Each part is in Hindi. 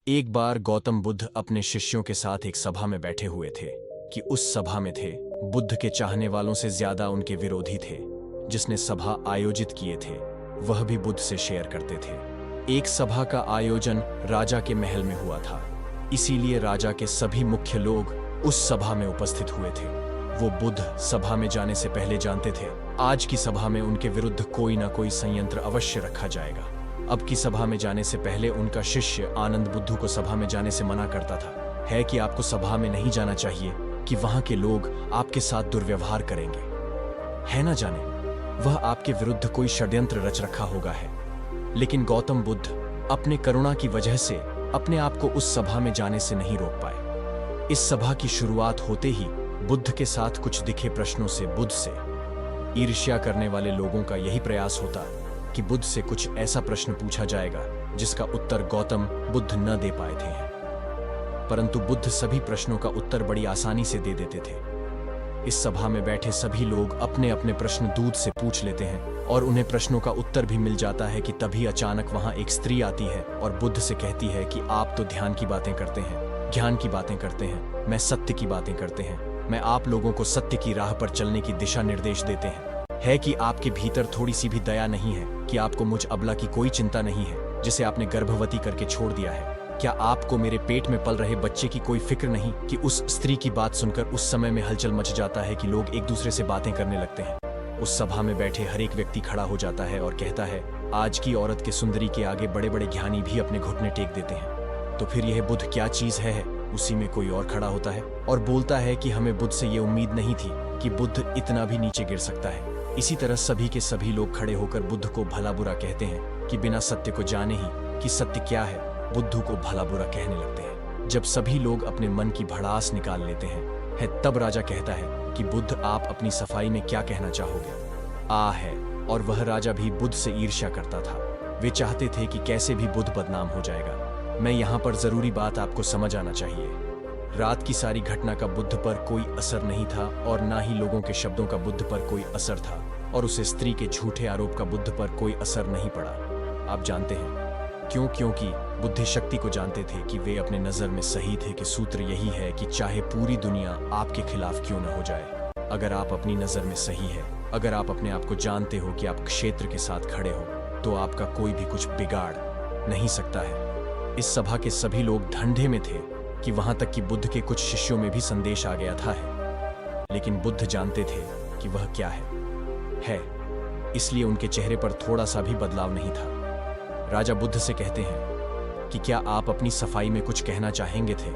एक बार गौतम बुद्ध अपने शिष्यों के साथ एक सभा में बैठे हुए थे कि उस सभा में थे बुद्ध के चाहने वालों से ज्यादा उनके विरोधी थे। जिसने सभा आयोजित किए थे वह भी बुद्ध से शेयर करते थे। एक सभा का आयोजन राजा के महल में हुआ था, इसीलिए राजा के सभी मुख्य लोग उस सभा में उपस्थित हुए थे। वो बुद्ध सभा में जाने से पहले जानते थे आज की सभा में उनके विरुद्ध कोई ना कोई संयंत्र अवश्य रखा जाएगा। अब की सभा में जाने से पहले उनका शिष्य आनंद बुद्धू को सभा में जाने से मना करता था है कि आपको सभा में नहीं जाना चाहिए कि वहां के लोग आपके साथ दुर्व्यवहार करेंगे, है ना जाने वह आपके विरुद्ध कोई षड्यंत्र रच रखा होगा है। लेकिन गौतम बुद्ध अपने करुणा की वजह से अपने आप को उस सभा में जाने से नहीं रोक पाए। इस सभा की शुरुआत होते ही बुद्ध के साथ कुछ दिखे प्रश्नों से बुद्ध से ईर्ष्या करने वाले लोगों का यही प्रयास होता कि बुद्ध से कुछ ऐसा प्रश्न पूछा जाएगा जिसका उत्तर गौतम बुद्ध न दे पाए थे, परंतु बुद्ध सभी प्रश्नों का उत्तर बड़ी आसानी से दे देते थे। इस सभा में बैठे सभी लोग अपने अपने प्रश्न दूत से पूछ लेते हैं और उन्हें प्रश्नों का उत्तर भी मिल जाता है कि तभी अचानक वहां एक स्त्री आती है और बुद्ध से कहती है कि आप तो ध्यान की बातें करते हैं, ज्ञान की बातें करते हैं, मैं सत्य की बातें करते हैं, मैं आप लोगों को सत्य की राह पर चलने की दिशा निर्देश देते हैं। है कि आपके भीतर थोड़ी सी भी दया नहीं है, कि आपको मुझ अबला की कोई चिंता नहीं है जिसे आपने गर्भवती करके छोड़ दिया है। क्या आपको मेरे पेट में पल रहे बच्चे की कोई फिक्र नहीं कि उस स्त्री की बात सुनकर उस समय में हलचल मच जाता है कि लोग एक दूसरे से बातें करने लगते हैं। उस सभा में बैठे हर एक व्यक्ति खड़ा हो जाता है और कहता है आज की औरत के सुंदरी के आगे बड़े बड़े ज्ञानी भी अपने घुटने टेक देते हैं, तो फिर यह बुद्ध क्या चीज है। उसी में कोई और खड़ा होता है और बोलता है कि हमें बुद्ध से ये उम्मीद नहीं थी कि बुद्ध इतना भी नीचे गिर सकता है। इसी तरह सभी के सभी लोग खड़े होकर बुद्ध को भला बुरा कहते हैं कि बिना सत्य को जाने ही कि सत्य क्या है बुद्ध को भला बुरा कहने लगते हैं। जब सभी लोग अपने मन की भड़ास निकाल लेते हैं तब राजा कहता है कि बुद्ध आप अपनी सफाई में क्या कहना चाहोगे। है और वह राजा भी बुद्ध से ईर्ष्या करता था। वे चाहते थे कि कैसे भी बुद्ध बदनाम हो जाएगा। मैं यहाँ पर जरूरी बात आपको समझ आना चाहिए। रात की सारी घटना का बुद्ध पर कोई असर नहीं था और ना ही लोगों के शब्दों का बुद्ध पर कोई असर था और उस स्त्री के झूठे आरोप का बुद्ध पर कोई असर नहीं पड़ा। आप जानते हैं क्यों? क्योंकि बुद्ध शक्ति को जानते थे कि वे अपने नजर में सही थे कि सूत्र यही है कि चाहे पूरी दुनिया आपके खिलाफ क्यों न हो जाए, अगर आप अपनी नजर में सही है, अगर आप अपने आप को जानते हो कि आप क्षेत्र के साथ खड़े हो, तो आपका कोई भी कुछ बिगाड़ नहीं सकता है। इस सभा के सभी लोग धंधे में थे कि वहां तक कि बुद्ध के कुछ शिष्यों में भी संदेश आ गया था लेकिन बुद्ध जानते थे कि वह क्या है, इसलिए उनके चेहरे पर थोड़ा सा भी बदलाव नहीं था। राजा बुद्ध से कहते हैं कि क्या आप अपनी सफाई में कुछ कहना चाहेंगे थे।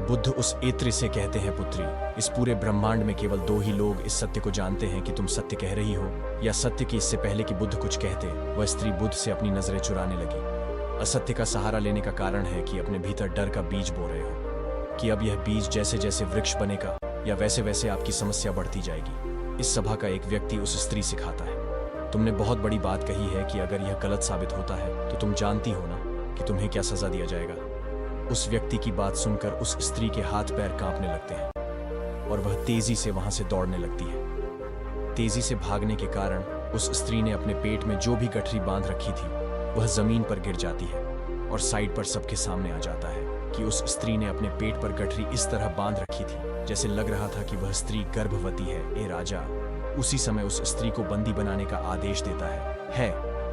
बुद्ध उस एत्री से कहते हैं पुत्री, इस पूरे ब्रह्मांड में केवल दो ही लोग इस सत्य को जानते हैं कि तुम सत्य कह रही हो या सत्य की। इससे पहले कि बुद्ध कुछ कहते वह स्त्री बुद्ध से अपनी नजरें चुराने लगी। असत्य का सहारा लेने का कारण है कि अपने भीतर डर का बीज बो रहे हो कि अब यह बीज जैसे जैसे वृक्ष बनेगा या वैसे वैसे आपकी समस्या बढ़ती जाएगी। इस सभा का एक व्यक्ति उस स्त्री से खाता है, तुमने बहुत बड़ी बात कही है कि अगर यह गलत साबित होता है तो तुम जानती हो ना कि तुम्हें क्या सजा दिया जाएगा। उस व्यक्ति की बात सुनकर उस स्त्री के हाथ पैर कांपने लगते हैं और वह तेजी से वहां से दौड़ने लगती है। तेजी से भागने के कारण उस स्त्री ने अपने पेट में जो भी गठरी बांध रखी थी वह जमीन पर गिर जाती है और साइड पर सबके सामने आ जाता है कि उस स्त्री ने अपने पेट पर गठरी इस तरह बांध रखी थी जैसे लग रहा था कि वह स्त्री गर्भवती है। ए राजा उसी समय उस स्त्री को बंदी बनाने का आदेश देता है,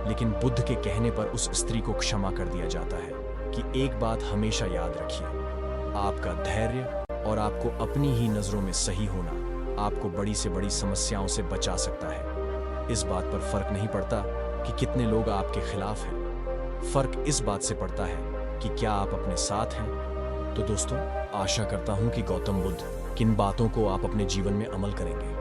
लेकिन बुद्ध के कहने पर उस स्त्री को क्षमा कर दिया जाता है कि एक बात हमेशा याद रखिए, आपका धैर्य और आपको अपनी ही नजरों में सही होना आपको बड़ी से बड़ी समस्याओं से बचा सकता है। इस बात पर फर्क नहीं पड़ता कि कितने लोग आपके खिलाफ हैं, फर्क इस बात से पड़ता है कि क्या आप अपने साथ हैं। तो दोस्तों, आशा करता हूं कि गौतम बुद्ध किन बातों को आप अपने जीवन में अमल करेंगे।